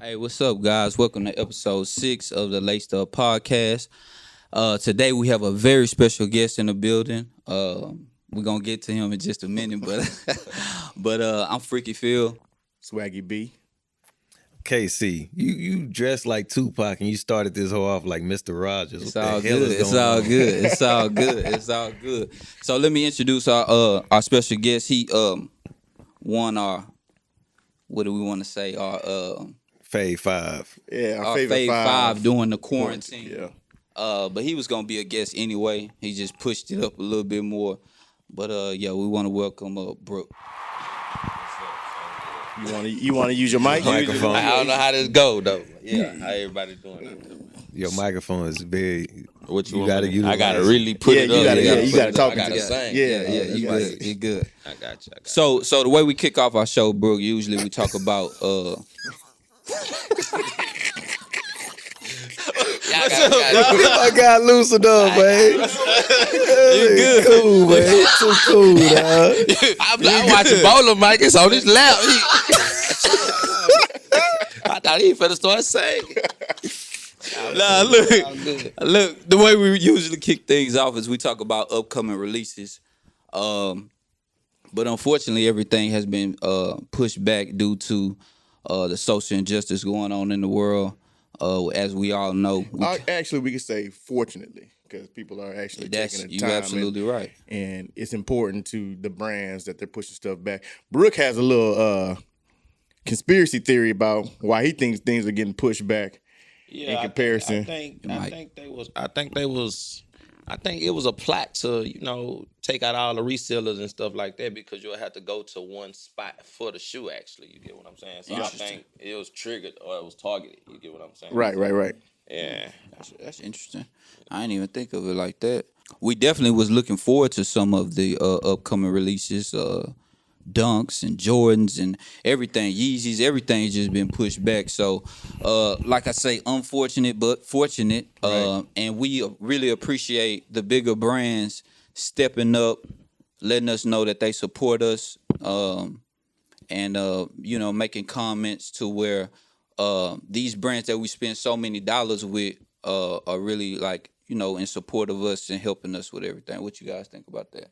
Hey, what's up, guys? Welcome to episode 6 of the Laced Up Podcast. Today we have a very special guest in the building. We're gonna get to him in just a minute, but I'm Freaky Phil. Swaggy B. KC, you dressed like Tupac and you started this whole off like Mr. Rogers. It's What the all hell good. is It's going all on? good. It's all good. It's all good. So let me introduce our special guest. He won our, what do we want to say? Our Fave 5. Yeah, our favorite fave five during the quarantine. quarantine. Yeah. But he was gonna be a guest anyway. He just pushed it up a little bit more. But yeah, we want to welcome Brooke. You want to use your mic? Microphone. I don't know how this go though. Yeah, how everybody doing out there, man. Your microphone is very. What You want gotta me to- utilize I gotta it. really put Yeah, it you up. gotta- yeah, put you gotta it up. talk I gotta into that. sing. Yeah, Yeah, you that's good. right. You good. I got you. So the way we kick off our show, Brooke, usually we talk about I got loosened up, man. You good. Cool, man. Too cool, dog. I'm watching bowler, Mike. It's on his lap. I thought he finna start singing. Nah, look. The way we usually kick things off is we talk about upcoming releases, but unfortunately, everything has been pushed back due to the social injustice going on in the world. As we all know, Actually, we could say fortunately, because people are actually taking the you're time. absolutely right. And it's important to the brands that they're pushing stuff back. Brooke has a little conspiracy theory about why he thinks things are getting pushed back. Yeah, In comparison. I think it was a plot to, take out all the resellers and stuff like that because you'll have to go to one spot for the shoe, actually. You get what I'm saying? So I think it was triggered or it was targeted. You get what I'm saying? Right. Yeah. That's interesting. I didn't even think of it like that. We definitely was looking forward to some of the upcoming releases, Dunks and Jordans and everything, Yeezys, everything's just been pushed back. So, like I say, unfortunate but fortunate. And we really appreciate the bigger brands stepping up, letting us know that they support us, and making comments to where these brands that we spend so many dollars with are really in support of us and helping us with everything. What you guys think about that?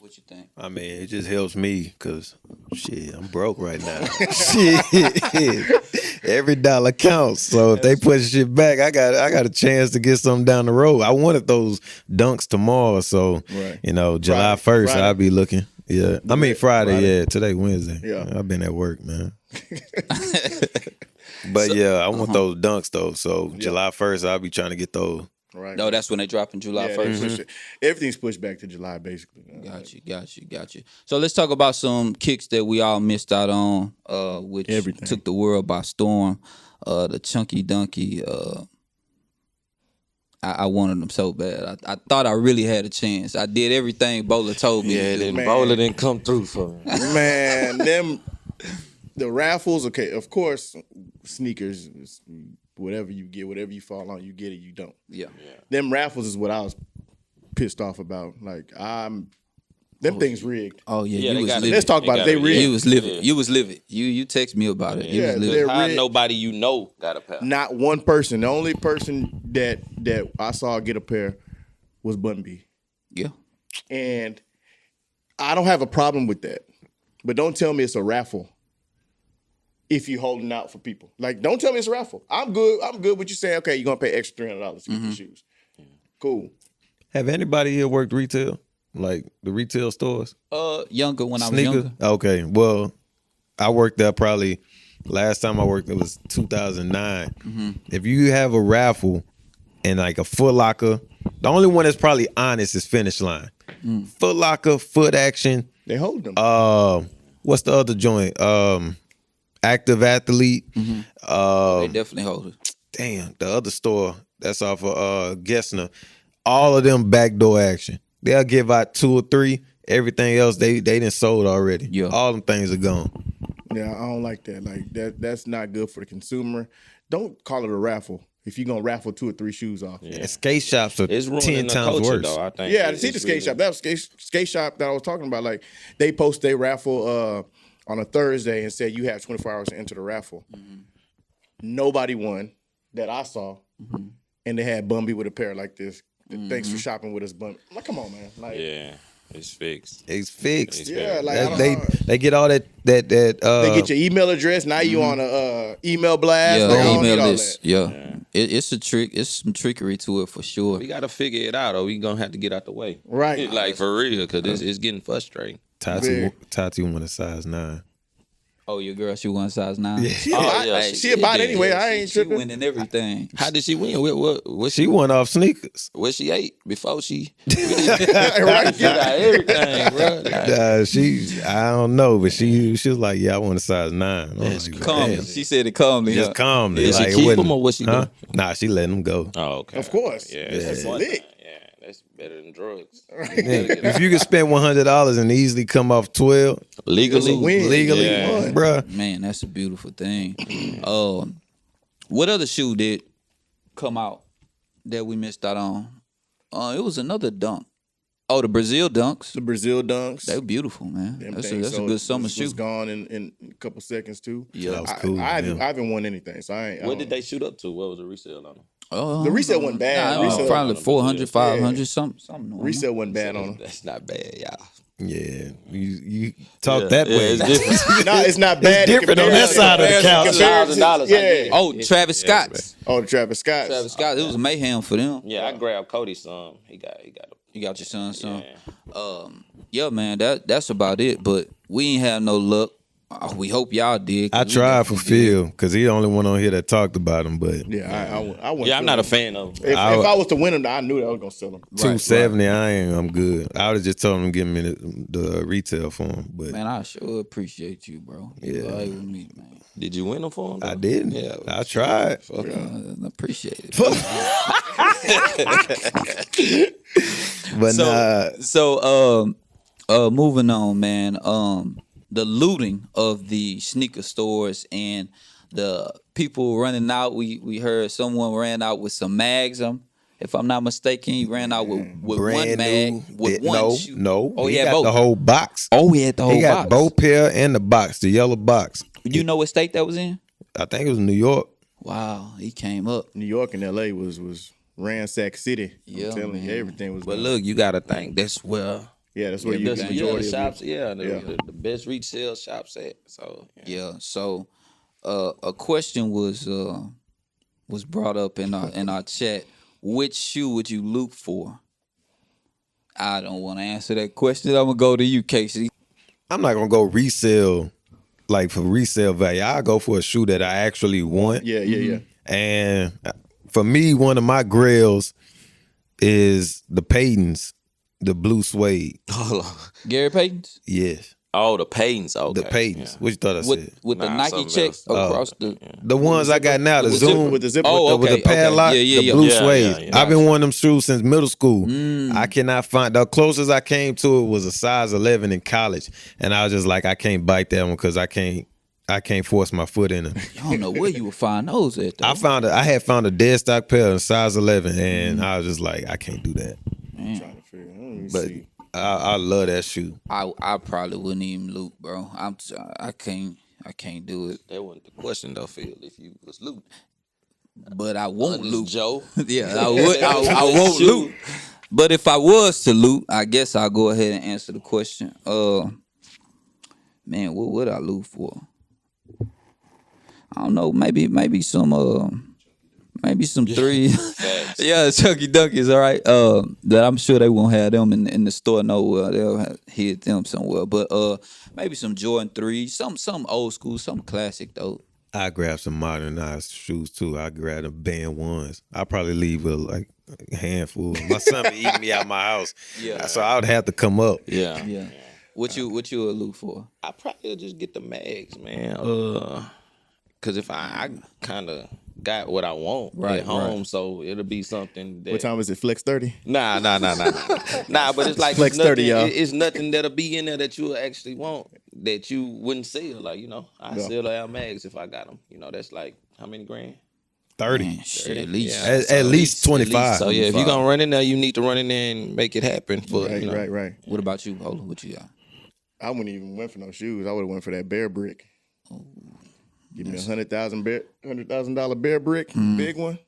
What you think? I mean, it just helps me because, shit, I'm broke right now. Shit. Every dollar counts. So if they push shit back, I got a chance to get something down the road. I wanted those dunks tomorrow. So, Right. July 1st, Friday. I'll be looking. Yeah. I mean, Friday, yeah. Today, Wednesday. Yeah. I've been at work, man. But yeah, I want those dunks, though. So July 1st, I'll be trying to get those. Right. No, that's when they drop in July Yeah, 1st. they push it. Everything's pushed back to July, basically. Got you. So let's talk about some kicks that we all missed out on, which Everything. took the world by storm. The Chunky Donkey. I wanted them so bad. I thought I really had a chance. I did everything Bowler told me Yeah, to do. then Man. bowler didn't come through for me. Man, the raffles, okay, of course, sneakers, whatever you get, whatever you fall on, you get it, you don't. Yeah. Them raffles is what I was pissed off about. Like, them things rigged. Oh yeah, Yeah, you they was got it. livid. Let's talk about it. They rigged. You was livid. Yeah. You was livid. You text me about it. You Yeah, was livid. they're How rigged. nobody you know got a pair. Not one person. The only person that I saw get a pair was Bun B. Yeah. And I don't have a problem with that. But don't tell me it's a raffle if you're holding out for people. Like, don't tell me it's a raffle. I'm good with you saying, okay, you're going to pay extra $300 to get the shoes. Cool. Have anybody here worked retail? Like the retail stores? Younger when I was Sneaker? younger. Okay. Well, I worked there probably last time I worked it was 2009. If you have a raffle and like a Foot Locker, the only one that's probably honest is Finish Line. Foot Locker, Foot Action. They hold them. What's the other joint? Active Athlete. They definitely hold it. Damn, the other store that's off of Gessner. All of them backdoor action. They'll give out 2 or 3. Everything else they done sold already. Yeah. All them things are gone. Yeah, I don't like that. Like that's not good for the consumer. Don't call it a raffle if you're gonna raffle 2 or 3 shoes off. Yeah, And skate shops are It's ruining 10 the times culture, worse. though. I think. I see the skate shop. That was skate shop that I was talking about. Like they post a raffle on a Thursday and said you have 24 hours to enter the raffle. Nobody won that I saw, and they had Bumby with a pair like this. Thanks for shopping with us, Bumby. I'm like, come on, man. Like, Yeah, it's fixed. It's fixed. yeah, like I They don't, they get all that they get your email address. Now you on a email blast. Yeah, Like, I don't email need all list. that. Yeah, it's a trick. It's some trickery to it for sure. We gotta figure it out, or we gonna have to get out the way. Right. Like for real, because it's getting frustrating. Tati won a size 9. Oh, your girl, she won size 9. Yeah. She about anyway. I ain't She tripping. winning everything. How did she win? What She won off sneakers. What she ate before she? Right. She got everything, bro. Like, I don't know, but she was like, yeah, I want a size 9. I'm That's like, Calmly. damn. She said it calmly. Just calmly. Did she like, it keep wasn't- them or what she huh? do? Nah, she letting them go. Oh, okay. Of course. Yeah, That's that's one lit. thing. Yeah, that's better than drugs. Yeah. If you could spend $100 and easily come off 12 Legally, It's a win. legally, Yeah. bruh. Man, that's a beautiful thing. What other shoe did come out that we missed out on? It was another dunk. Oh, the Brazil dunks. The Brazil dunks. They were beautiful, man. Them That's things. a So good summer was shoe. gone in a couple seconds too. Yeah. That was cool. I yeah. haven't won anything, so I ain't. what did they shoot up to? What was the resale on them? Oh, The resale wasn't bad. Nah, Resale- probably 400, 500, Yeah. something. normal. Resale wasn't bad on them. That's not bad, y'all. Yeah, you talk that Yeah, way. it's different. No, it's not bad. different on that side of the couch. $1,000, I Yeah. get it. Oh, Travis Scott's. Oh, the Travis Scott. Travis Scott. It was a mayhem for them. Yeah, I grabbed Cody some. He got You got your son some. Yeah. Yeah, man. That's about it. But we ain't have no luck. We hope y'all did. 'cause I we tried for definitely did. Phil because he the only one on here that talked about him, but Yeah, I went. Yeah, I'm not a fan of him. If I was to win them, I knew that I was gonna sell them. 270, I'm good. I would have just told him to give me the retail for him, but Man, I sure appreciate you, bro. You Yeah. right with me, man. Did you win them for him? I though? didn't. Yeah, I tried. I appreciate it. But nah, So moving on, man. The looting of the sneaker stores and the people running out. We heard someone ran out with some mags. If I'm not mistaken, he ran out with one brand mag new. with one no, shoe. no. Oh, he had got both. the whole box. Oh, he had the whole He got box. both pair and the box, the yellow box. You know what state that was in? I think it was New York. Wow, he came up. New York and LA was ransack city. Yeah, I'm telling man. you, everything was. But gone. look, you got to think that's where yeah, that's where you that's get the the majority of shops. it. Yeah, Yeah. the best retail shops at. So Yeah. So a question was brought up in our chat. Which shoe would you look for? I don't want to answer that question. I'm gonna go to you, Casey. I'm not gonna go resell, like for resale value. I'll go for a shoe that I actually want. Yeah, yeah. And for me, one of my grails is the Paytons, the blue suede. Gary Payton's Yes, oh, the Paytons. Okay, the Paytons. What you thought I said? with the Nah, Nike something check else. across the. The ones I got now, the With Zoom With the zipper. Oh, with okay, the padlock, okay. Yeah, the yeah, blue yeah. suede. Yeah, yeah. I've been wanting them shoes since middle school. I cannot find the closest I came to it was a size 11 in college, and I was just like, I can't bite that one because I can't force my foot in it. I don't know where you would find those at. Though. I had found a dead stock pair in size 11, and I was just like, I can't do that. I'm trying to figure. Let me But see. I love that shoe. I probably wouldn't even loot, bro. I can't do it. That wasn't the question though, Phil. If you was looting, But I won't loot. Joe. Yeah, I would. I won't loot. But if I was to loot, I guess I'll go ahead and answer the question. Man, what would I loot for? I don't know. Maybe some three. Yeah, Chucky Dunkies. All right. That I'm sure they won't have them in the store nowhere. They'll hit them somewhere. But maybe some Jordan 3s, some old school, some classic though. I grab some modernized shoes too. I grab the Band 1s. I'll probably leave with like a handful. My son be eating me out my house. Yeah. So I would have to come up. Yeah. Yeah. What you would look for? I probably just get the mags, man. Cause if I kind of got what I want Right, at home, right. so it'll be something that. What time is it? Flex 30? Nah. Nah, but it's like Flex it's 30, nothing, y'all. it's nothing that'll be in there that you actually want that you wouldn't sell. Like, I Yeah. sell the Air Mags if I got them. That's like how many grand? 30. Man, shit, at least. Yeah. At least 25. So yeah, if you're gonna run in there, you need to run in there and make it happen. For Right. What about you, Ola? What you got? I wouldn't even went for no shoes. I would have went for that bear brick. Give me $100,000 bear brick, big one.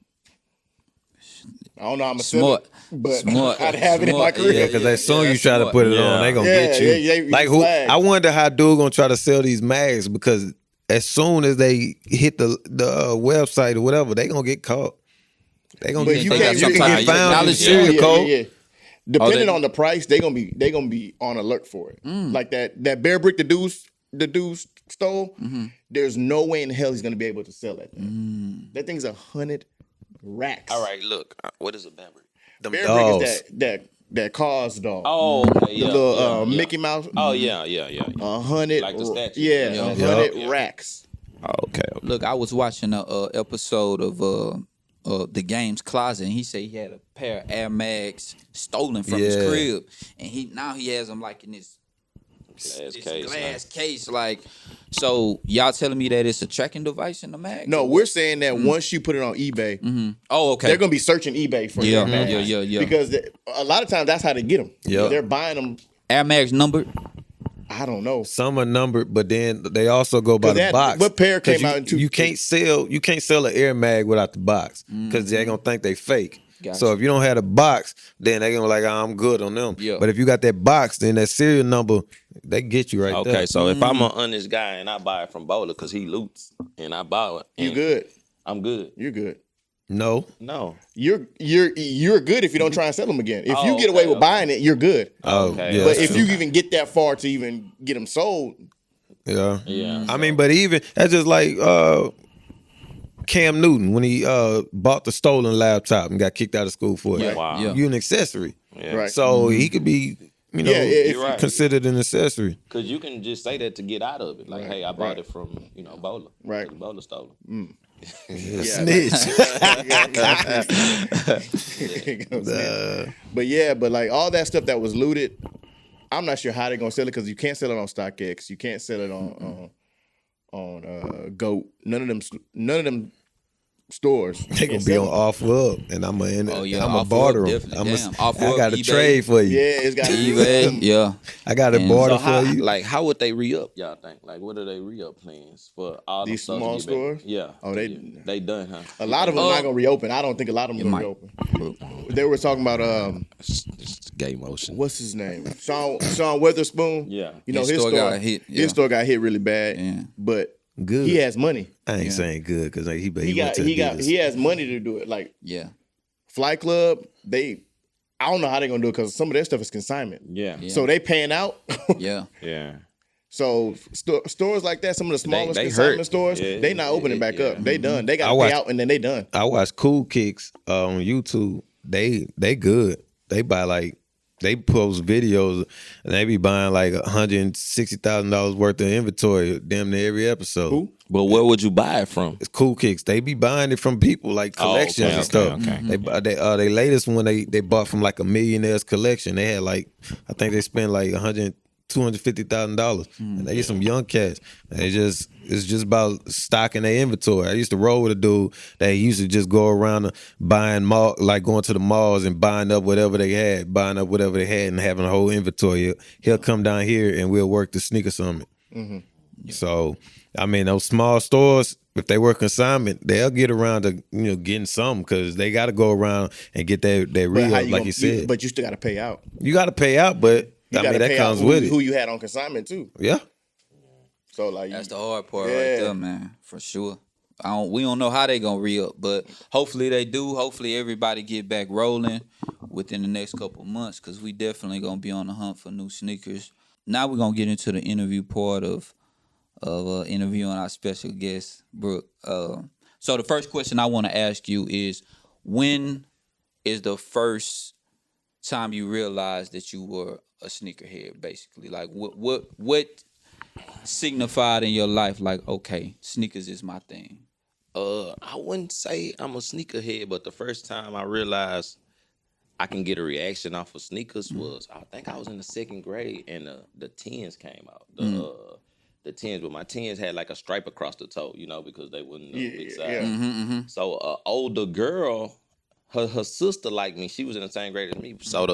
I don't know how I'm Smart. but Smart. I'd have it in my Smart. career. Yeah, because as soon you that's try to smart. put it Yeah. on, they gonna Yeah, get you. yeah, you Like who? flagged. I wonder how dude gonna try to sell these mags because as soon as they hit the website or whatever, they gonna get caught. They gonna But get you you can't can really- get found in the technology. serial code. Yeah. Depending they- on the price, they gonna be on alert for it. Like that bear brick the dude stole. There's no way in hell he's gonna be able to sell that thing. That thing's 100 racks. All right, look. What is a bear? Them Bear dogs. brick is that cause dog. Oh, okay, yeah. the little yeah. Mickey Mouse. Oh, yeah. 100. Like the statue. Yeah, Yeah. 100 Yeah. racks. Oh, okay. Look, I was watching a episode of the Game's Closet, and he said he had a pair of Air Max stolen from his Yeah. crib, and he has them like in this glass case, like. So y'all telling me that it's a tracking device in the mag? No, we're saying that once you put it on eBay, Oh, okay. they're gonna be searching eBay for Yeah, Air Max. yeah. Because a lot of times that's how they get them. Yeah. They're buying them. Air Max numbered. I don't know. Some are numbered, but then they also go by 'Cause the that- box. what pair 'Cause came out in two- You can't sell an Air Mag without the box because they gonna think they fake. Gotcha. So if you don't have the box, then they gonna be like, oh, I'm good on them. Yeah. But if you got that box, then that serial number, they get you right there. Okay, so if I'm an honest guy and I buy it from Bowler because he loots and I buy it, You and good? I'm good. You're good. No. No. You're good if you don't try and sell them again. If you Oh, get away okay, with buying it, you're good. Oh, Okay. yeah. But that's if true. you even get that far to even get them sold, Yeah. Yeah. I mean, but even that's just like Cam Newton when he bought the stolen laptop and got kicked out of school for it. Yeah. Wow. Yeah. You an accessory. Yeah. right? So he could be, Yeah, if- You're right. considered an accessory. Because you can just say that to get out of it. Like, hey, I bought right. it from, Bowler. Right. Bowler stole it. Snitch. But like all that stuff that was looted, I'm not sure how they're gonna sell it because you can't sell it on StockX, you can't sell it on Goat. None of them stores. They gonna be on OfferUp, and I'm gonna Oh, yeah, I'm a OfferUp, barter them. definitely. Damn, OfferUp, I got a eBay. trade for you. Yeah, it's got eBay. Yeah. I got a And barter So how, for you. like, how would they re-up, y'all think? Like, what are they re-up plans for all These stuff to small get back? stores? Yeah. Oh, they- They done, huh? a lot of them not gonna reopen. I don't think a lot of them gonna might. reopen. They were talking about It's gay motion. what's his name? Sean Witherspoon. Yeah. You know His his store store got hit, yeah. His store got hit really bad. Yeah. But Good. he has money. I ain't saying good because like, he He has money to do it. Like Yeah. Flight Club, I don't know how they're gonna do it because some of their stuff is consignment. Yeah. So they paying out. Yeah. Yeah. So stores like that, some of the smallest they consignment hurt. stores, Yeah, they not opening back yeah. up. They done. They I got to watch- pay out and then they done. I watch Cool Kicks on YouTube. They good. They buy like they post videos and they be buying like $160,000 worth of inventory damn near every episode. Who? But where would you buy it from? It's Cool Kicks. They be buying it from people like collections okay, and stuff. okay. They latest one they bought from like a millionaire's collection. They had like I think they spent like $250,000, and they get some young cats. It's just about stocking their inventory. I used to roll with a dude that used to just go around buying going to the malls and buying up whatever they had, and having a whole inventory. He'll come down here and we'll work the sneaker summit. So, I mean, those small stores, if they work consignment, they'll get around to getting some because they got to go around and get that But real, how like you said. but you still got to pay out. You got to pay out, but You I got mean to that pay out comes with who it. you had on consignment too. Yeah. So like That's the hard part Yeah. right there, man. For sure. We don't know how they gonna re-up, but hopefully they do. Hopefully everybody get back rolling within the next couple months, because we definitely gonna be on the hunt for new sneakers. Now we're gonna get into the interview part of interviewing our special guest, Brooke. So the first question I want to ask you is, when is the first time you realized that you were a sneakerhead? Basically, like what signified in your life, like, okay, sneakers is my thing? I wouldn't say I'm a sneakerhead, but the first time I realized I can get a reaction off of sneakers was, I think I was in the second grade and the 10s came out. The 10s, but my 10s had like a stripe across the toe, because they wasn't a big size. yeah. So older girl, her sister liked me. She was in the same grade as me. So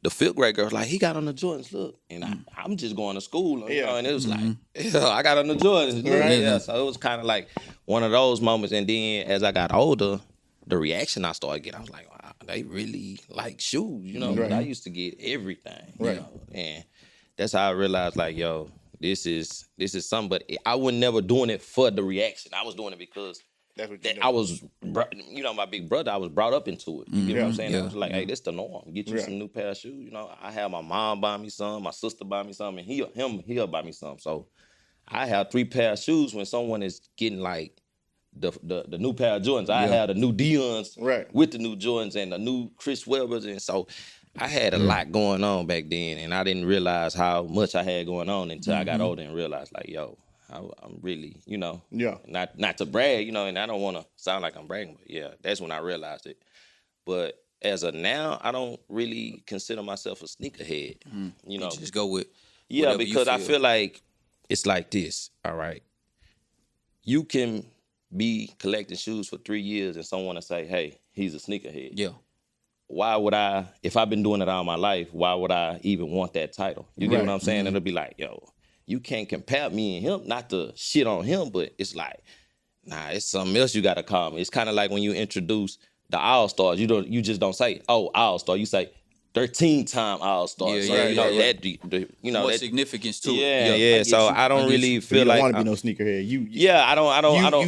the fifth grade girl was like, he got on the Jordans, look. And I'm just going to school, you know, and it was like, yeah, I got on the Jordans. Look. Right. Yeah, so it was kind of like one of those moments. And then as I got older, the reaction I started getting, I was like, wow, they really like shoes, you know. I used to get everything, you know, and that's how I realized, like, yo, this is something. But I was never doing it for the reaction. I was doing it because That's what you know. I was, you know, my big brother, I was brought up into it. You get what I'm saying? I was like, hey, this the norm. Get you some new pair of shoes. You know, I have my mom buy me some, my sister buy me some, and he'll buy me some. So I have 3 pair of shoes when someone is getting like the new pair of Jordans. I have the new Deons with the new Jordans and the new Chris Webbers. And so I had a lot going on back then, and I didn't realize how much I had going on until I got older and realized, like, yo, I'm really, you know, not to brag, you know, and I don't want to sound like I'm bragging, but yeah, that's when I realized it. But as of now, I don't really consider myself a sneakerhead, you know. Just go with because I feel like it's like this, all right. You can be collecting shoes for 3 years and someone will say, hey, he's a sneakerhead. Yeah. Why would I, if I've been doing it all my life, why would I even want that title? You get what I'm saying? It'll be like, yo, you can't compare me and him, not to shit on him, but it's like, nah, it's something else you gotta call me. It's kind of like when you introduce the All-Stars, you just don't say, oh, All-Star, you say 13-time All-Star. Yeah, so, yeah, you know, yeah. you know, More that significance to it. Yeah. So I don't really But feel you don't like want to be no sneakerhead. I don't.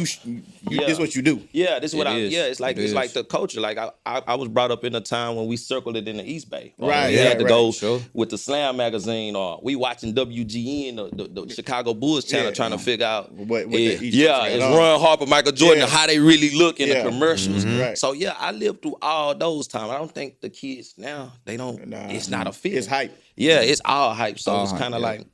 This is what you do. Yeah, this is what it's like. It It's is. like the culture. Like I was brought up in a time when we circled it in the East Bay. Right, We yeah, had to right. go Sure. with the Slam magazine, or we watching WGN, the Chicago Bulls channel, trying to figure out What the East Coast it's got on. Ron Harper, Michael Jordan, Yeah. how they really look in Yeah. the commercials. Right. So yeah, I lived through all those times. I don't think the kids now, they don't. Nah. It's not a fit. It's hype. Yeah, it's all hype. So All it's hype, kind of yeah. like,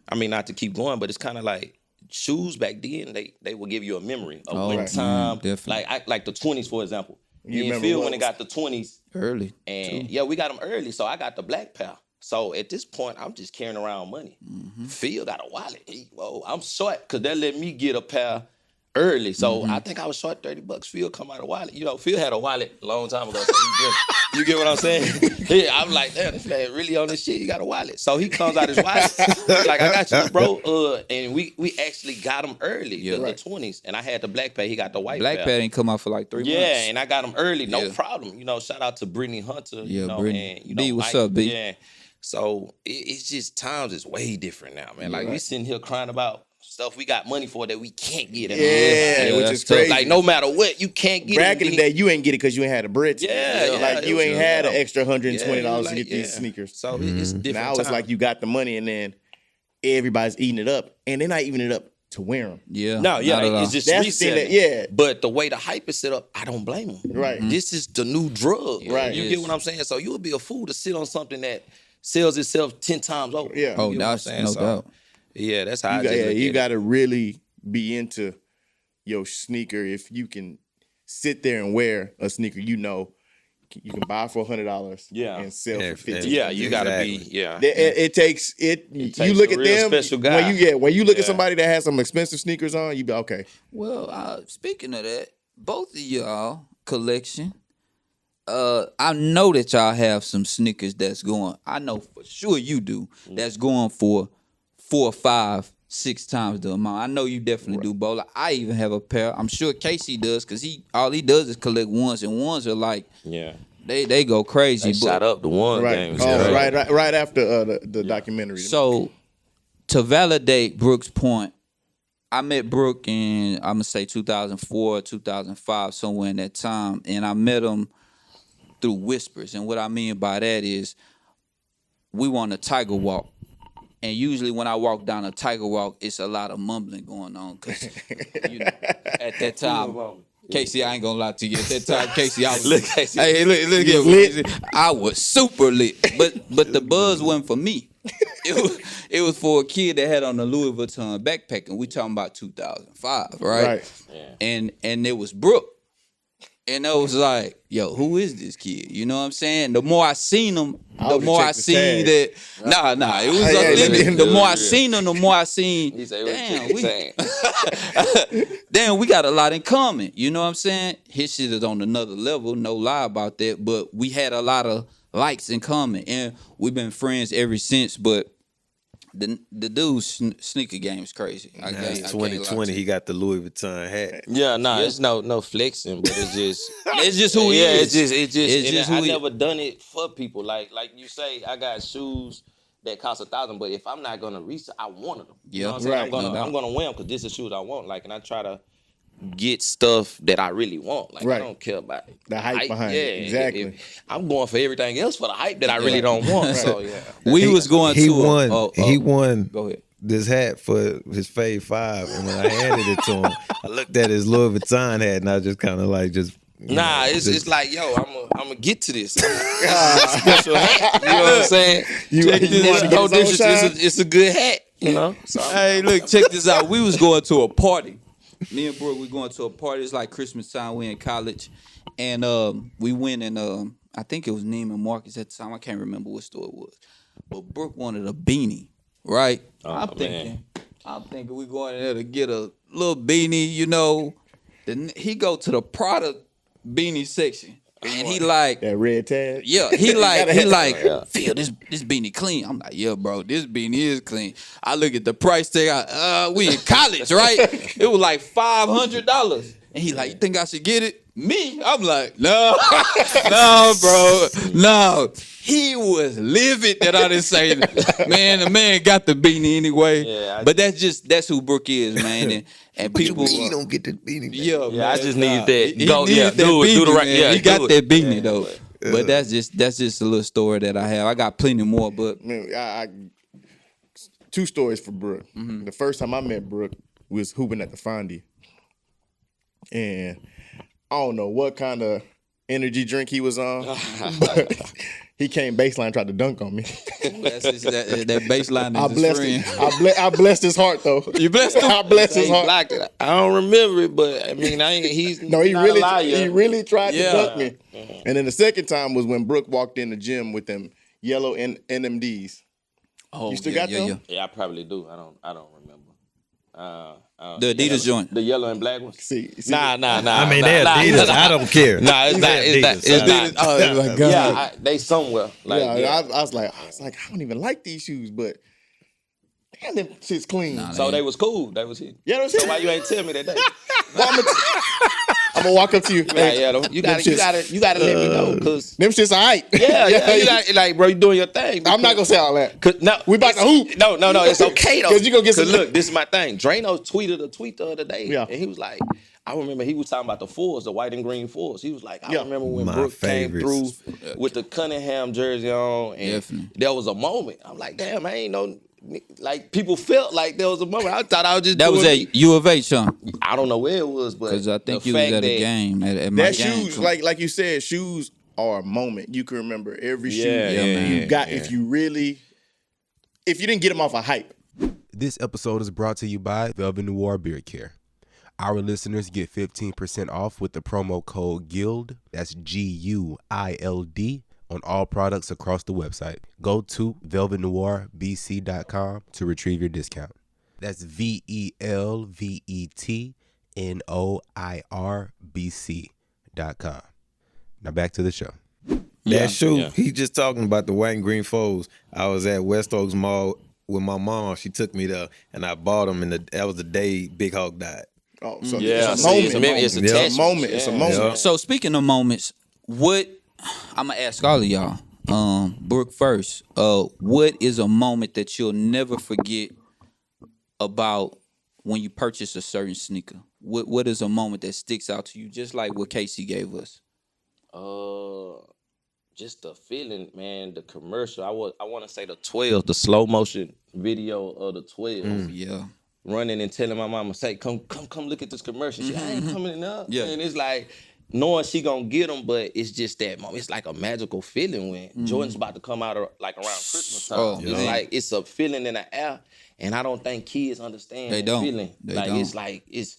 I mean, not to keep going, but it's kind of like shoes back then. They will give you a memory of Oh, what right. time. Definitely. Like the 20s, for example. You Me and remember Phil what when they was- got the 20s, Early. and yeah, we got them early. So I got the black pair. So at this point, I'm just carrying around money. Phil got a wallet. I'm short because that let me get a pair early. So I think I was short $30. Phil come out of wallet. You know, Phil had a wallet a long time ago. So you get what I'm saying? Yeah, I'm like, damn, this man really on this shit. He got a wallet. So he comes out his wallet. He's like, I got you, bro. And we actually got him early, the 20s. And I had the black pair. He got the white Black pair. Pad didn't come out for like 3 months. Yeah, and I got him early, no Yeah. problem. You know, shout out to Brittany Hunter. Yeah, you know, Brittany. and you know, B, what's Mike, up, B? Yeah. So it's just times is way different now, man. Like we sitting here crying about stuff we got money for that we can't get at Yeah, home. which that's is tough. crazy. Like no matter what, you can't get Back it. in the day, you ain't get it because you ain't had a bread. Yeah, like you it ain't was- had an yeah. extra $120 to like, get these sneakers. So it's different. Now it's time. like you got the money and then everybody's eating it up, and they're not eating it up to wear them. Yeah. No, yeah, not at all. it's just That's the thing reselling. that- yeah. But the way the hype is set up, I don't blame them. Right. This is the new drug. Right. You it get is. what I'm saying? So you would be a fool to sit on something that sells itself 10 times over. Yeah. Oh, You get what I'm that's saying? no So, doubt. Yeah, that's how You I just got to really be into your sneaker if you can sit there and wear a sneaker. You know, you can buy for $100 Yeah. and sell Yeah, for 50. Yeah, you gotta Exactly. be. Yeah, It takes it. takes You look a at real them special guy. when you look at Yeah. somebody that has some expensive sneakers on. You be okay. Well, speaking of that, both of y'all collection, I know that y'all have some sneakers that's going. I know for sure you do. That's going for 4, 5, 6 times the amount. I know you definitely do, Bola. I even have a pair. I'm sure Casey does because all he does is collect ones, and ones are like yeah. they go crazy. They but- shot up the one Right. game. Oh, right after the documentary. So to validate Brooke's point, I met Brooke in, I'm gonna say 2004, 2005, somewhere in that time, and I met him through whispers. And what I mean by that is we were on a tiger walk. And usually when I walk down a tiger walk, it's a lot of mumbling going on. Cause you know, at that time, Casey, I ain't gonna lie to you. At that time, Casey, I was Look, Casey. Hey, look at Casey. I was super lit. But the buzz wasn't for me. It was for a kid that had on a Louis Vuitton backpack, and we talking about 2005, right? Right. And it was Brooke. And I was like, yo, who is this kid? You know what I'm saying? The more I seen him, the would've more I checked the seen tag. that. Nah, it was Yeah, authentic. yeah. The more I seen him, the more I seen. He said, Damn, we got a lot in common. You know what I'm saying? His shit is on another level, no lie about that. But we had a lot of likes and comment, and we've been friends ever since. But the dude's sneaker game is crazy. I Now can't- it's I can't lie to 2020. you. He got the Louis Vuitton hat. Yeah, nah, it's no flexing, but it's just It's just who he yeah, is. it's just It's and just I who he- never done it for people. Like you say, I got shoes that cost $1,000, but if I'm not gonna resell, I wanted them. You Yeah. know what I'm saying? Right. I'm gonna wear them because this is shoes I want. Like, and I try to get stuff that I really want. Like, Right. I don't care about The hype behind yeah, it. Exactly. I'm going for everything else for the hype that I really don't want. So yeah. We was going He to won. He won. Go ahead. This hat for his Fave 5, and when I handed it to him, I looked at his Louis Vuitton hat, and I just kind of like Nah, it's like, yo, I'm gonna get to this. Special hat. You know what I'm saying? Check this It's out. no disrespect, it's a good hat. You know. So Hey, look, check this out. We was going to a party. Me and Brooke, we going to a party. It's like Christmas time. We in college, and we went and I think it was Neiman Marcus at the time. I can't remember what store it was, but Brooke wanted a beanie, right? I'm thinking we going in there to get a little beanie, you know. Then he go to the Prada beanie section, and he like. That red tag. Yeah, he like Yeah. Phil, this beanie clean. I'm like, yeah, bro, this beanie is clean. I look at the price tag. We in college, right? It was like $500, and he like, you think I should get it? Me? I'm like, no, no, bro, no. He was livid that I didn't say, man. The man got the beanie anyway. Yeah, but that's who Brooke is, man. And people, he don't get the beanie. yeah, man, I just needed that. He Go, needed yeah, that do it, do the beanie, right. man. Yeah, he got do that it. beanie Yeah, though. But that's just a little story that I have. I got plenty more, but Man, I two stories for Brooke. The first time I met Brooke was hooping at the Fondy, and I don't know what kind of energy drink he was on, but he came baseline, tried to dunk on me. that's just, that baseline I is his blessed friend. him. I blessed his heart though. You blessed him? I blessed his He heart. blocked it. I don't remember it, but I mean, he's No, he not really a liar. tried to Yeah. dunk me. And then the second time was when Brooke walked in the gym with them yellow NMDs. Oh, You still got them? Yeah, I probably do. I don't remember. The Adidas joint. The yellow and black ones. See, Nah. I mean, they're Adidas. I don't care. Nah, it's not. It's not. Oh my God. Yeah, they somewhere. Like, yeah, I was like, I don't even like these shoes, but damn, them shit's clean. So they was cool. They was here. Yeah, that's So it. why you ain't tell me that day? Well, I'm gonna walk up to you. Hey, You gotta let me know, cause them shits all right. yeah, you got like, bro, you doing your thing. I'm not gonna say all that. Cause, no, We about to hoop. No, it's okay though. 'Cause you gonna get some- Look, this is my thing. Drano tweeted a tweet the other day, Yeah. and he was like, I remember he was talking about the fours, the white and green fours. He was like, I Yeah. remember when My Brooke came favorites. through with the Cunningham jersey on, and Definitely. there was a moment. I'm like, damn, I ain't know. Like, people felt like there was a moment. I thought I was just That was doing at U of H, Sean. I don't know where it was, but Because I think the you was fact at a that- game at my That game. shoes, like you said, shoes are a moment. You can remember every shoe man. you got if you didn't get them off a hype. This episode is brought to you by Velvet Noir Beard Care. Our listeners get 15% off with the promo code GUILD, that's GUILD, on all products across the website. Go to velvetnoirbc.com to retrieve your discount. That's VELVETNOIRBC.com. Now back to the show. That shoe, he just talking about the white and green foes. I was at West Oaks Mall with my mom. She took me there, and I bought them, and that was the day Big Hawk died. Oh, so Yeah, it's a moment. it's It's a attachments. moment. It's a Yeah. moment. So speaking of moments, what I'm gonna ask all of y'all, Brooke first. What is a moment that you'll never forget about when you purchase a certain sneaker? What is a moment that sticks out to you, just like what Casey gave us? Just the feeling, man. The commercial. I want to say the 12, the slow motion video of the 12. Yeah. Running and telling my mama, say, come look at this commercial. She, I ain't coming up. Yeah. And it's like knowing she gonna get them, but it's just that moment. It's like a magical feeling when Jordan's about to come out like around Christmas time. Oh, It's yeah. like it's a feeling in the air, and I don't think kids understand They that don't. feeling. They like don't. it's like it's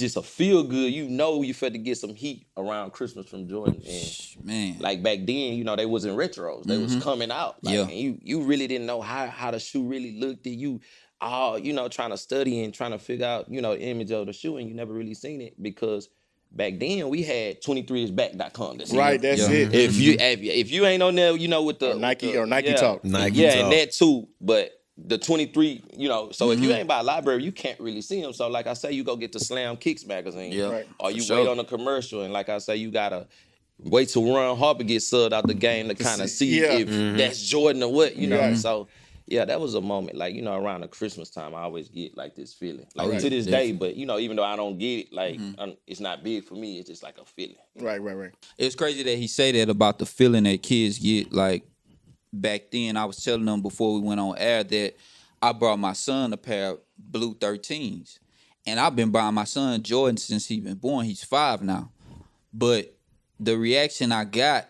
just a feel good. You know you felt to get some heat around Christmas from Jordan. And Man. like back then, you know, they wasn't retros. They was coming out. Like, Yeah. and you really didn't know how the shoe really looked. And you all, trying to study and trying to figure out, the image of the shoe, and you never really seen it because back then we had 23isback.com. Right, that's it. If you ain't on there, you know, with the Or Nike with the, or Nike yeah, Talk. Nike yeah, Talk. and that too. But the 23, you know, so if you ain't by a library, you can't really see them. So like I say, you go get the Slam Kicks magazine, Yeah, Right. or you for wait sure. on a commercial, and like I say, you gotta wait till Ron Harper gets subbed out the game to kind of see yeah. if that's Jordan or what, you know. Right. So yeah, that was a moment. Like, you know, around the Christmas time, I always get like this feeling, like Oh, yeah, to this definitely. day. But you know, even though I don't get it, like it's not big for me. It's just like a feeling. Right. It's crazy that he say that about the feeling that kids get. Like back then, I was telling them before we went on air that I brought my son a pair of blue 13s, and I've been buying my son Jordan since he's been born. He's 5 now, but the reaction I got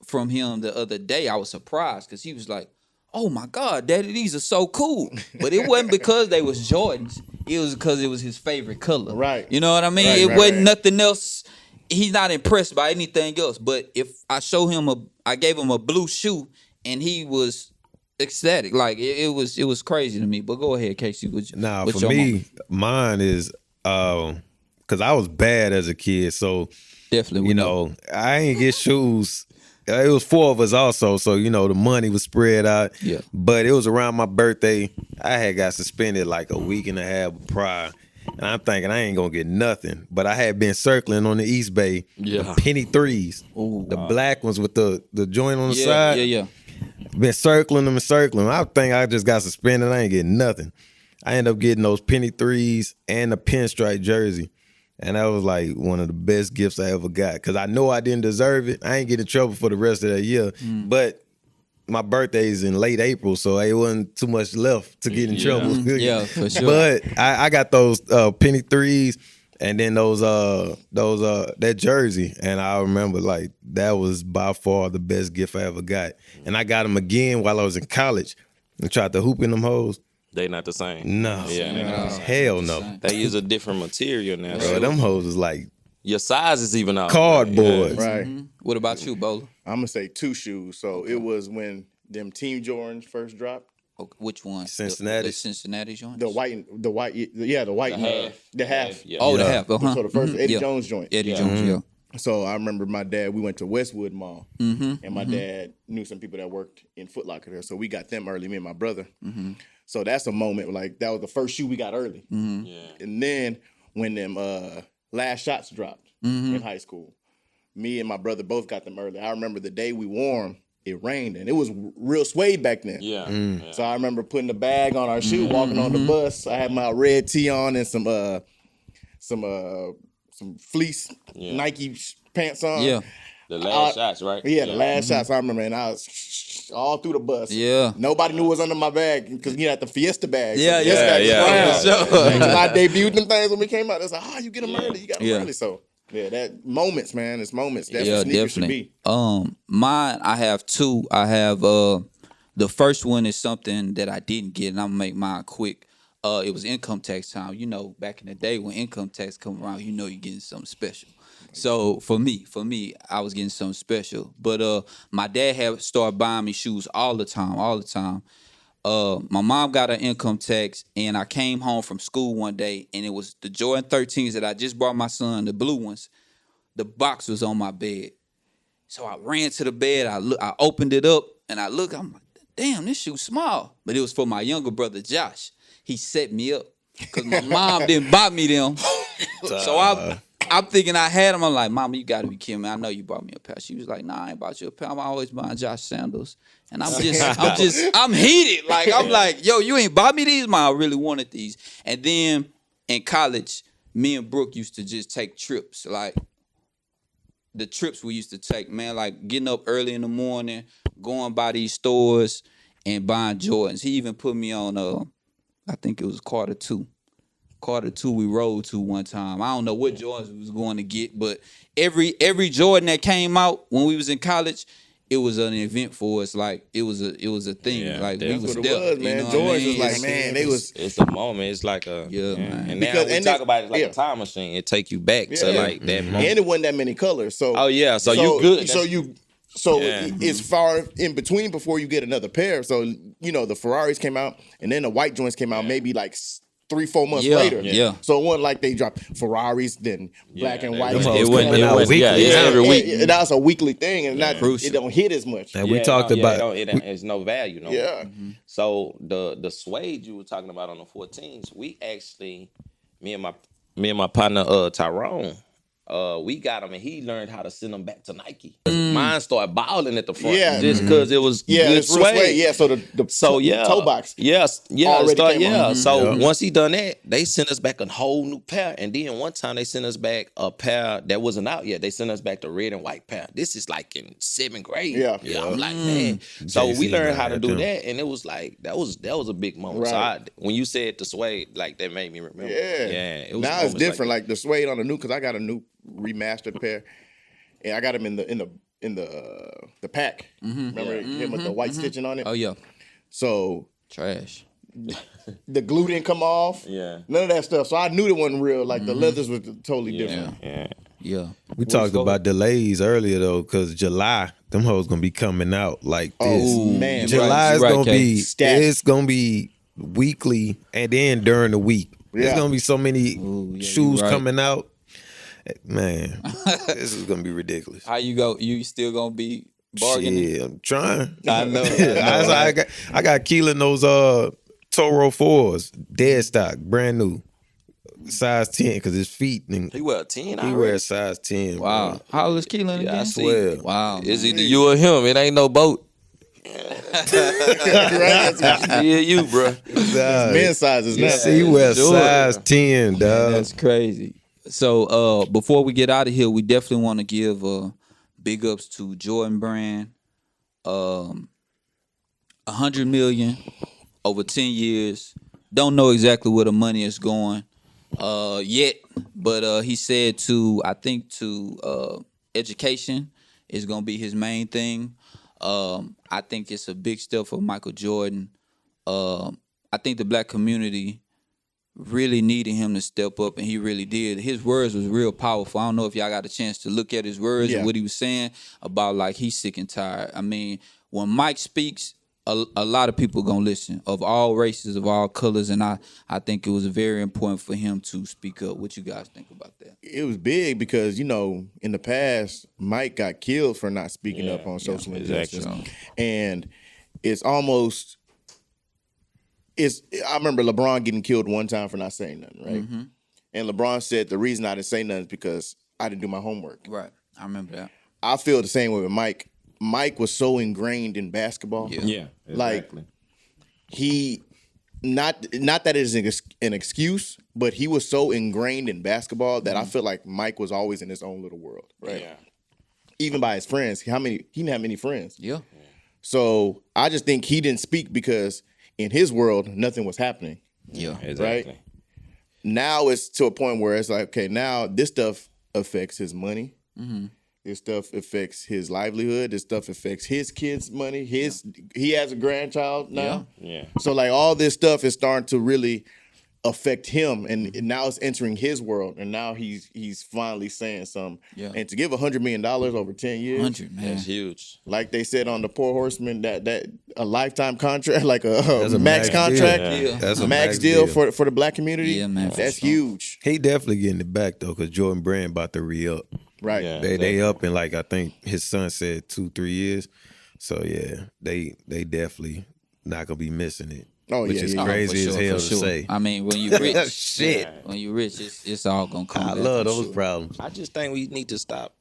from him the other day, I was surprised because he was like, "Oh my God, Daddy, these are so cool!" But it wasn't because they was Jordans. It was because it was his favorite color. Right. You know what I mean? Right, It right, wasn't right. nothing else. He's not impressed by anything else. But if I show him I gave him a blue shoe, and he was ecstatic. Like it was crazy to me. But go ahead, Casey. What's For your me, moment? mine is because I was bad as a kid, so Definitely, you know I ain't get shoes. It was 4 of us also, so you know the money was spread out. Yeah. But it was around my birthday. I had got suspended like a week and a half prior, and I'm thinking I ain't gonna get nothing. But I had been circling on the East Bay, the penny threes, the black ones with the joint on the side. Yeah. Been circling them and circling them. I think I just got suspended. I ain't getting nothing. I ended up getting those penny threes and the pinstripe jersey. And that was like one of the best gifts I ever got. Because I know I didn't deserve it. I ain't get in trouble for the rest of that year. But my birthday's in late April, so it wasn't too much left to get in trouble. Yeah, for sure. But I got those penny threes and then that jersey. And I remember like that was by far the best gift I ever got. And I got them again while I was in college and tried to hoop in them hoes. They not the same. No. Yeah, they not the same. Hell no. They use a different material now. Bro, So them hoes was like your size is even off. cardboard. Right. What about you, Bowler? I'm gonna say 2 shoes. So it was when them Team Jordans first dropped. Which one? Cincinnati. The Cincinnati joint. The white, the half. The half. Yeah. Oh, the Yeah. half. Uh-huh. So the first Eddie Yeah. Jones joint. Eddie Jones. Yeah. So I remember my dad, we went to Westwood Mall, and my dad knew some people that worked in Foot Locker there. So we got them early, me and my brother. So that's a moment, like that was the first shoe we got early. Yeah. And then when them last shots dropped in high school, me and my brother both got them early. I remember the day we wore them, it rained, and it was real suede back then. Yeah. Yeah. So I remember putting the bag on our shoe, walking on the bus. I had my red tee on and some fleece Nike pants on. Yeah. The last shots, right? Yeah, the last shots I remember, and I was all through the bus. Yeah. Nobody knew what was under my bag because you had the Fiesta bag. Yeah, the Fiesta yeah, bag was yeah, brown. for sure. And I debuted them things when we came out. It's like, oh, you get them early. You got them Yeah. early. So yeah, that moments, man. It's moments. That's Yeah, what sneakers definitely. should be. Mine, I have 2. I have the first one is something that I didn't get, and I'm gonna make mine quick. It was income tax time. You know, back in the day when income tax come around, you know you're getting something special. So for me, I was getting something special. But my dad had started buying me shoes all the time. My mom got an income tax, and I came home from school one day, and it was the Jordan 13s that I just brought my son, the blue ones. The box was on my bed. So I ran to the bed, I opened it up, and I looked, I'm like, damn, this shoe's small. But it was for my younger brother, Josh. He set me up because my mom didn't buy me them. So I'm thinking I had them. I'm like, Mama, you got to be kidding me. I know you bought me a pair. She was like, nah, I ain't bought you a pair. I'm always buying Josh sandals. And I'm heated. Like, I'm like, yo, you ain't bought me these? Mom, I really wanted these. And then in college, me and Brooke used to just take trips. Like, the trips we used to take, man, like getting up early in the morning, going by these stores and buying Jordans. He even put me on, I think it was Carter 2. Carter 2 we rode to one time. I don't know what Jordans we was going to get, but every Jordan that came out when we was in college, it was an event for us. Like it was a thing. Yeah, like we that's was what it there. was, man. You know what I Jordans mean? was like, man, they was. It's a moment. It's like a Man. And now Because- we and talk it- about it like yeah. a time machine. It take you back to Yeah. like that moment. And it wasn't that many colors. So Oh yeah, so you good. So Yeah. it's far in between before you get another pair. So you know the Ferraris came out, and then the white joints came out maybe like 3-4 months Yeah, later. yeah. So it wasn't like they dropped Ferraris, then black and white. Them hoes It wasn't. coming out weekly. Yeah, it's every week. That was a weekly thing, and not Crucial. it don't hit as much. And we talked about it's no value. No. Yeah. So the suede you were talking about on the 14s, we actually, me and my partner Tyrone, we got him and he learned how to send them back to Nike. Mine started balling at the front, Yeah. just because it was Yeah, good it's real suede. suede. Yeah, so the toe box. Already came on. So once he done that, they sent us back a whole new pair. And then one time they sent us back a pair that wasn't out yet. They sent us back the red and white pair. This is like in 7th grade. Yeah. I'm like, man. So we JC learned how to had do them. that, and it was like that was a big moment. So Right. when you said the suede, like that made me remember. Yeah. It was Now it's moments different. Like Like the suede on the new, because I got a new remastered pair, and I got them in the pack. Remember him with the white stitching on it. Oh yeah, So trash. the glue didn't come off. Yeah. None of that stuff. So I knew it wasn't real. Like the leathers was totally different. Yeah. we talked about delays earlier though, because July, them hoes gonna be coming out like this. Oh man, July is Right, gonna Kay. be Stat. it's gonna be weekly and then during the week. Yeah. There's gonna be so many yeah, shoes you right. coming out. Man, this is gonna be ridiculous. How you go? You still gonna be bargaining? Shit, I'm trying. I know. I got Keelan those Toro 4s, dead stock, brand new, size 10 because his feet. And he wear a 10. he already? wears size 10. Wow. bro. How old is Keelan Yeah, I again? see. 12. Wow. It's either you or him. It ain't no boat. Yeah, you, bro. Dog. men's sizes now. See, he wears Sure. size 10, dog. That's crazy. So before we get out of here, we definitely want to give big ups to Jordan Brand. 100 million over 10 years. Don't know exactly where the money is going yet, but he said to education is gonna be his main thing. I think it's a big step for Michael Jordan. I think the black community really needed him to step up, and he really did. His words was real powerful. I don't know if y'all got a chance to look at his words and what he was saying about like he's sick and tired. I mean, when Mike speaks, a lot of people gonna listen of all races, of all colors, and I think it was very important for him to speak up. What you guys think about that? It was big because, in the past, Mike got killed for not speaking up on social injustice. And it's almost, I remember LeBron getting killed one time for not saying nothing, right? And LeBron said the reason I didn't say nothing is because I didn't do my homework. Right, I remember that. I feel the same way with Mike. Mike was so ingrained in basketball. Yeah, Like, he, not that it is an excuse, but he was so ingrained in basketball that I feel like Mike was always in his own little world, right? Yeah. Even by his friends. He didn't have many friends. Yeah. So I just think he didn't speak because in his world, nothing was happening. Yeah. Exactly. Right? Now it's to a point where it's like, okay, now this stuff affects his money. This stuff affects his livelihood. This stuff affects his kids' money. He has a grandchild now. Yeah. So like all this stuff is starting to really affect him, and now it's entering his world, and now he's finally saying something. Yeah. And to give $100 million over 10 years, 100, man. That's huge. like they said on the Poor Horseman, that a lifetime contract, like a a max max contract, deal. Yeah. That's a max deal for the black community. Yeah, man, for That's sure. huge, He definitely getting it back though, because Jordan Brand about to re-up. right? Yeah. They up in like I think his son said 2-3 years. So yeah, they definitely not gonna be missing it. Oh, which yeah, is yeah. crazy For as sure, hell for to sure. say. I mean, when you rich, Shit. when you rich, it's all gonna come. I back, love for those sure. problems. I just think we need to stop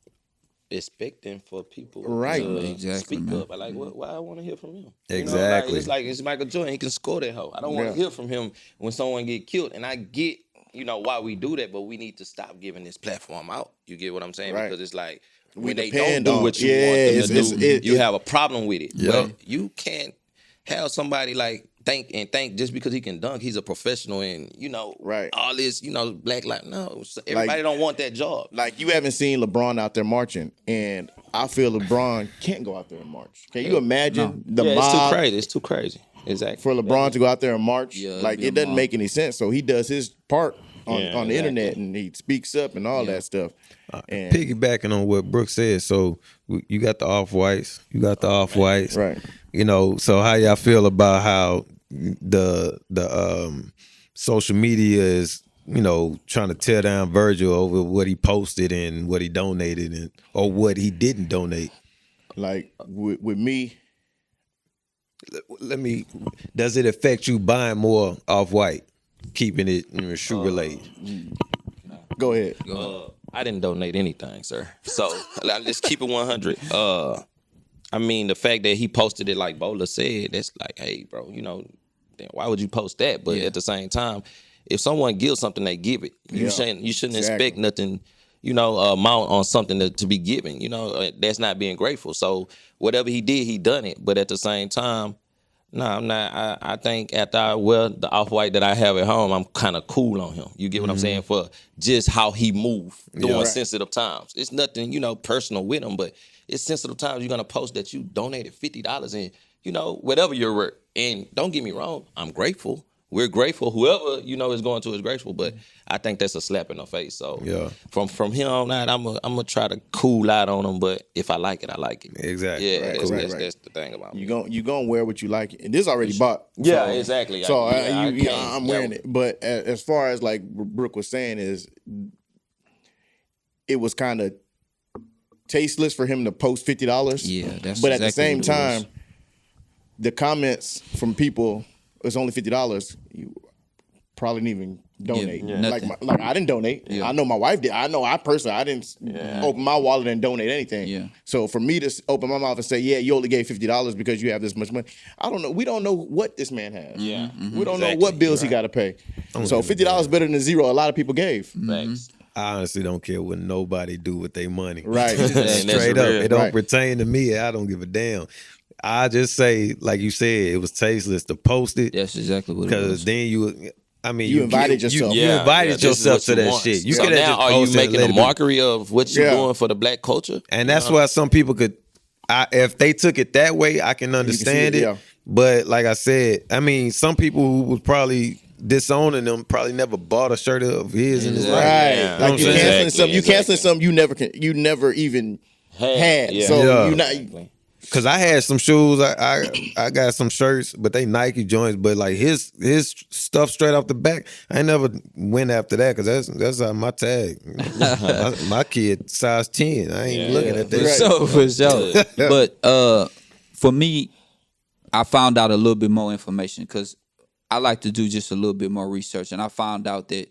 expecting for people Right. to Exactly, speak man. up. Like, why I want to hear from him? Exactly. It's Michael Jordan. He can score that hoe. I don't want Yeah. to hear from him when someone get killed. And I get, why we do that, but we need to stop giving this platform out. You get what I'm saying? Right. Because it's like We when they depend don't do on- what you yeah, want them to it's- do, you have a problem with it. Yep. But you can't have somebody like think just because he can dunk, he's a professional and Right. all this, black life. No, everybody don't want that job. Like you haven't seen LeBron out there marching, and I feel LeBron can't go out there and march. Can you imagine the It's mob too crazy. It's too crazy. Exactly. for LeBron to go out there and march? Yeah, it'd Like be a it doesn't mob. make any sense. So he does his part on Yeah, the exactly. internet, and he speaks up and all that stuff. And Piggybacking on what Brooke said, so you got the off-whites, right. So how y'all feel about how the social media is, trying to tear down Virgil over what he posted and what he donated or what he didn't donate. Like with me, Does it affect you buying more Off-White, keeping it shoe related? go ahead. I didn't donate anything, sir. So let's keep it 100. I mean, the fact that he posted it like Bola said, that's like, hey, bro, then why would you post that? But at the same time, if someone gives something, they give it. You shouldn't expect nothing, amount on something to be given. That's not being grateful. So whatever he did, he done it. But at the same time, no, I'm not. I think after I wear the Off-White that I have at home, I'm kind of cool on him. You get what I'm saying? For just how he moved during sensitive times. It's nothing, personal with him, but it's sensitive times. You're gonna post that you donated $50 and whatever your work. And don't get me wrong, I'm grateful. We're grateful. Whoever is going to is grateful, but I think that's a slap in the face. So from here on out, I'm gonna try to cool out on them. But if I like it, I like it. Exactly. Yeah, Right. that's the thing about me. You gonna wear what you like, and this already bought. Yeah, so, exactly. So I'm wearing it. But as far as like Brooke was saying, is it was kind of tasteless for him to post $50. Yeah, that's But at the exactly same what it was. time, the comments from people, it's only $50. You probably didn't even donate. nothing. Like I didn't donate. Yeah. I know my wife did. I know I personally I didn't open my wallet and donate anything. Yeah. So for me to open my mouth and say, yeah, you only gave $50 because you have this much money, I don't know. We don't know what this man has. Yeah. We don't know what bills he got to pay. So $50 better than zero. A lot of people gave. Facts. I honestly don't care what nobody do with their money. Right. Straight up. real. It don't Right. pertain to me. I don't give a damn. I just say, like you said, it was tasteless to post it. That's exactly what it Because was. then you invited yourself. You invited this is yourself what to you that want. shit. You So could have now just are you posted making and a let it be. mockery of what you're Yeah. doing for the black culture? And that's why some people could, if they took it that way, I can understand it, it. yeah. But like I said, some people who was probably disowning them probably never bought a shirt of his in his life. Right. Yeah. Like you Exactly, canceling something. You canceling something you never even had. Yeah. So Yeah. you not. Exactly. Cause I had some shoes, I got some shirts, but they Nike joints. But like his stuff straight off the back, I ain't never went after that because that's my tag. my kid size 10. I ain't looking at that. For sure. But for me, I found out a little bit more information because I like to do just a little bit more research, and I found out that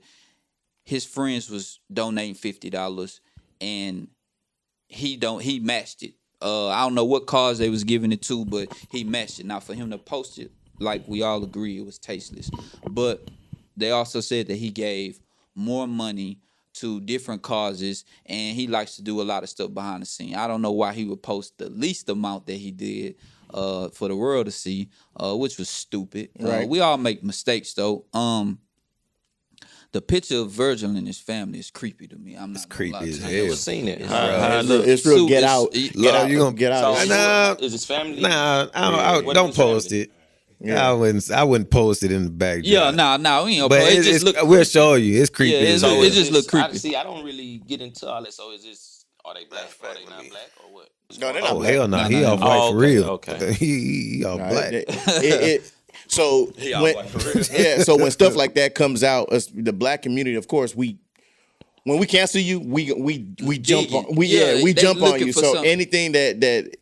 his friends was donating $50, and he matched it. I don't know what cause they was giving it to, but he matched it. Now for him to post it, like we all agree, it was tasteless. But they also said that he gave more money to different causes, and he likes to do a lot of stuff behind the scene. I don't know why he would post the least amount that he did for the world to see, which was stupid. Right. We all make mistakes though. The picture of Virgil and his family is creepy to me. I'm not gonna creepy lie to as you. I hell. never seen it. It's real. Get out. Get out. You gonna get out. Nah, Is his family? nah, What don't is his post family? it. Yeah. I wouldn't post it in the back. Yeah, nah, we ain't gonna But post it. Just look. we'll show you. It's creepy. Yeah, as it's- hell. it just look creepy. I don't really get into all that. So is this? Are they black? Are they not black? Or what? No, they're not Oh black. hell no, he no, off no. white Oh, for okay, real. okay. he off Right? black. So all when, black for real. yeah, so when stuff like that comes out, the black community, of course, when we cancel you, we jump dig on it. we Yeah, we they jump on looking you. for So something. anything that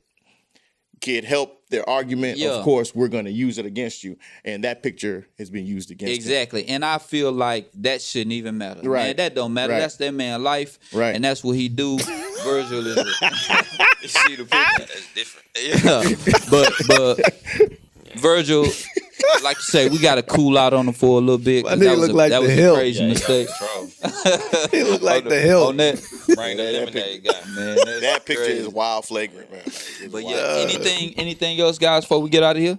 could help their argument, Yeah. of course, we're gonna use it against you. And that picture has been used against him. Exactly. And I feel like that shouldn't even matter. Right. Man, that don't matter. Right. That's that man's life. Right. And that's what he do. Virgil is You see the picture? That's different. but Virgil, like you say, we gotta cool out on him for a little bit. 'cause My nigga that was look like that the was Hulk. a crazy mistake. He look like the hell. On that, Bring the lemonade guy. man. That's That picture crazy. is wild flagrant, man. It's But wild. yeah, anything else, guys, before we get out of here?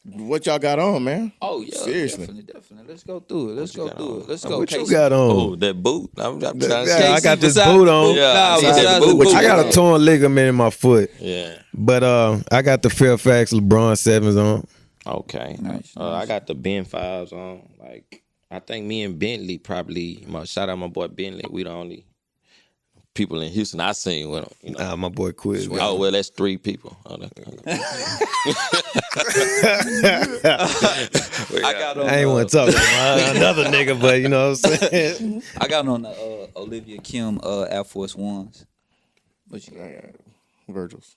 What y'all got on, man? Oh yeah, Seriously. definitely. Let's go through it. Let's go through it. Let's go. What you Casey. got on? Oh, that boot. I'm trying to Yeah, I see. got this Besides boot the on. Nah, Yeah, I see that besides boot. the What you I got a got? torn ligament in my foot, Yeah. but I got the Fairfax LeBron 7s on. Okay. Nice, I got the Ben 5s on. Like, I think me and Bentley probably, shout out my boy Bentley, we the only people in Houston I seen with them. You know. My boy Quiz. Oh well, that's 3 people. Oh, I got on. I ain't want to talk about another nigga, but you know what I'm saying. I got on the Olivia Kim Air Force Ones. What you Virgil's.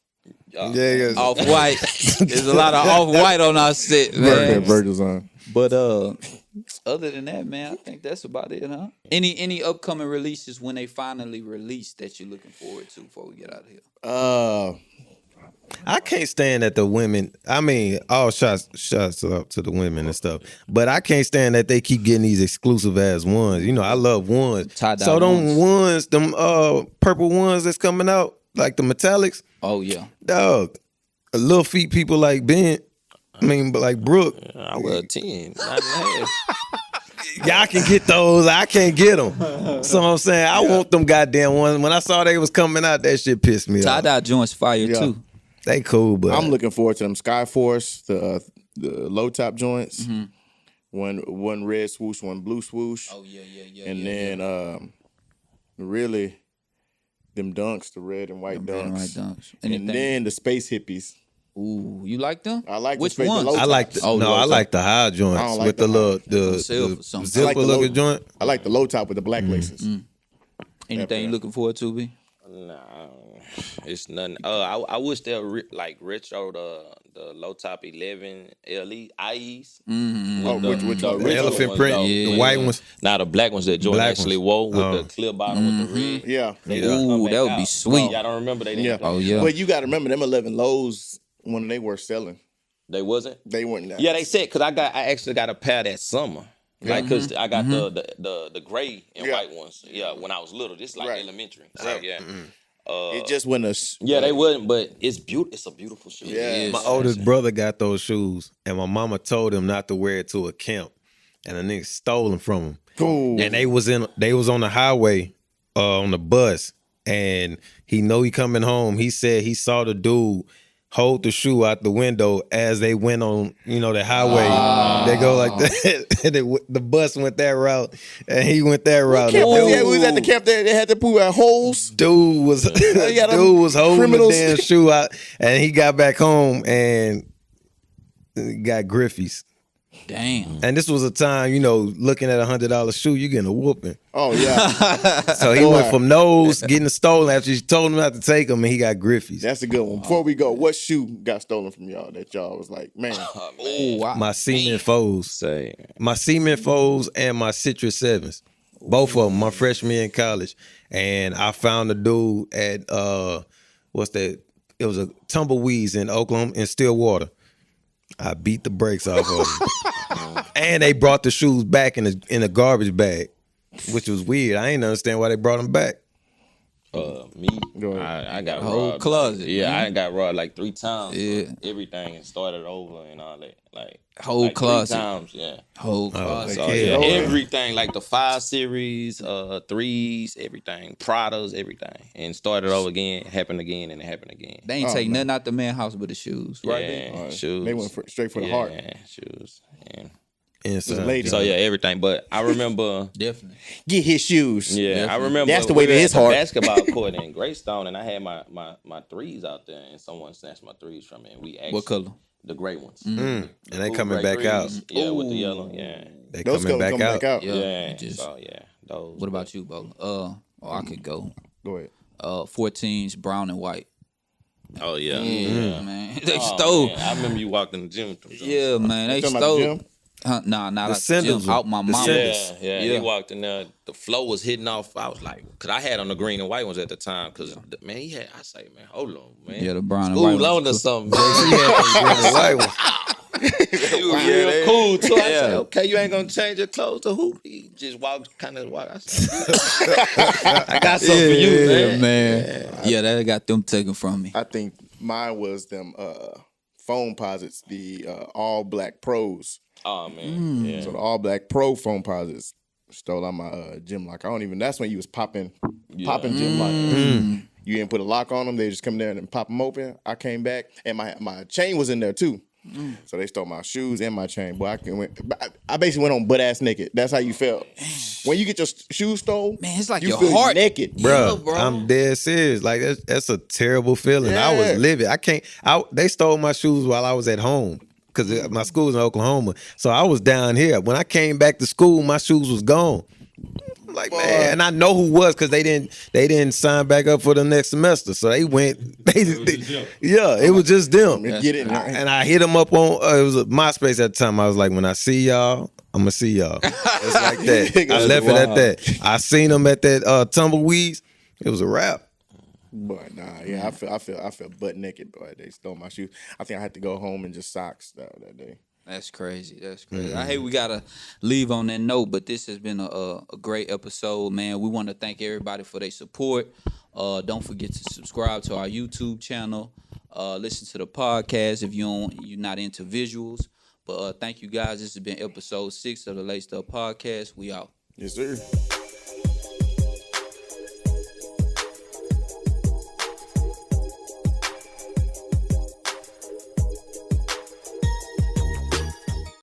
Yeah. off white? There's a lot of off white on our set, man. Virgil's on. But other than that, man, I think that's about it, huh? Any upcoming releases when they finally release that you're looking forward to before we get out of here? I can't stand that the women. I mean, all shots up to the women and stuff. But I can't stand that they keep getting these exclusive ass ones. You know, I love ones. Tie-dye So them ones. them purple ones that's coming out, like the metallics, Oh yeah, dog. Little feet people like Ben. I mean, but like Brooke. I wear 10. 9.5. Y'all can get those. I can't get them. So I'm saying I want them goddamn ones. When I saw they was coming out, that shit pissed me tie off. dye joints fire too. They cool, but I'm looking forward to them Skyforce, the low top joints. One red swoosh, one blue swoosh. Oh yeah. And then really them dunks, the red and white Red and dunks. white dunks. And Anything? then the space hippies. Ooh, you like them? I like the which space- the ones? low I like the, Oh, no, low I top. like the high joints I don't like with the the little The the silver something. zipper I like the looking low- joint. I like the low top with the black laces. Anything you looking forward to, B? Nah, it's nothing. I wish they were like retro the low top 11 LE IEs. Oh, which the one? The original elephant ones, print, though. the white ones. Now the black ones that Jordan Black actually ones. wore with Oh. the clear bottom with the red. Yeah. They Ooh, just come back that would be out. sweet. Y'all don't remember they didn't. Yeah. Oh, yeah. But you got to remember them 11 lows when they were selling. They wasn't. They weren't that. Yeah, they said because I actually got a pair that summer. Like, cause I got the gray and Yeah. white ones. Yeah, when I was little, this like Right. elementary. So, Right. yeah. It just went a. Yeah, they wouldn't, but it's beautiful. It's a beautiful shoe. Yeah. My oldest brother got those shoes, and my mama told him not to wear it to a camp, and a nigga stole them from him. Cool. And they was on the highway, on the bus, and he know he coming home. He said he saw the dude hold the shoe out the window as they went on, the highway. They go like that. And the bus went that route, and he went that route. Camp, Dude- we was at the camp there. They had to put holes. Dude was got them dude was holding criminals. the damn shoe out, and he got back home and got griffies. Damn. And this was a time, looking at $100 shoe, you getting a whooping. Oh yeah, So he went from those getting stolen after she told him not to take them, and he got griffies. that's a good one. Before we go, what shoe got stolen from y'all that y'all was like, man? My cement foes, Say, my cement foes, and my citrus sevens, both of them. My freshman year in college, and I found a dude at what's that? It was a Tumbleweeds in Oklahoma in Stillwater. I beat the brakes off of them. And they brought the shoes back in a garbage bag, which was weird. I didn't understand why they brought them back. me, Go ahead. I got Whole robbed. closet, Yeah, man. I got robbed like 3 times. Yeah. For everything and started over and all that. Like Whole like 3 closet. times, yeah. Whole closet. So Yeah. yeah, Oh, everything like the 5 series, 3s, everything, Pradas, everything, and started over again. Happened again, and it happened again. They ain't take nothing out the man house but the shoes, right? Yeah, shoes. They went straight for the heart. Yeah, shoes. And Inside. lady. so yeah, everything. But I remember. Definitely. Get his shoes. Yeah, I remember That's the way we to were his at the heart. basketball court in Greystone, and I had my 3s out there, and someone snatched my 3s from me. And we actually, What color? The gray ones. And they Cool coming gray back out. threes. Yeah, with the yellow. Yeah. They Those coming colors back out. Yeah. Yeah. Just, So yeah, those. what about you, Bo? I could go. Go ahead. 14s, brown and white. Oh yeah. Yeah, man. They Oh, stole. man, I remember you walked in the gym with them. Yeah, man. They talking about the stole. gym? Nah, not The at the gym. sandals, Out my the mama. sandals. Yeah, he walked in there. The flow was hitting off. I was like, cause I had on the green and white ones at the time. Cause man, he had. I say, man, hold on, man. Yeah, the brown and School white ones on or cool. something. The white one. He was real cool too. I said, okay, you ain't gonna change your clothes to who? He just walked. I said, I got something for you, man. Yeah, that got them taken from me. I think mine was them foam posits, the all black pros. Oh man, yeah. So the all black pro foam posits stole out my gym lock. I don't even. That's when you was popping gym lock. You didn't put a lock on them. They just come there and pop them open. I came back and my chain was in there too. So they stole my shoes and my chain. Boy, I basically went on butt ass naked. That's how you felt. When you get your shoes stole, Man, it's like you your feel heart- naked. Bro, bro. I'm dead serious. Like that's a terrible feeling. I was Yeah. livid. They stole my shoes while I was at home because my school's in Oklahoma. So I was down here. When I came back to school, my shoes was gone. I'm like, man, and I know who was because they didn't sign back up for the next semester. So they went. It was just them. Get it. And I hit them up on it was a MySpace at the time. I was like, when I see y'all, I'm gonna see y'all. It's like that. I left it at that. I seen them at that tumbleweeds. It was a wrap. But nah, yeah, I feel butt naked, boy. They stole my shoes. I think I had to go home and just socks that day. That's crazy. That's crazy. I hate we gotta leave on that note, but this has been a great episode, man. We want to thank everybody for their support. Don't forget to subscribe to our YouTube channel. Listen to the podcast if you're not into visuals. But thank you guys. This has been episode 6 of the Laced Up Podcast. We out. Yes, sir.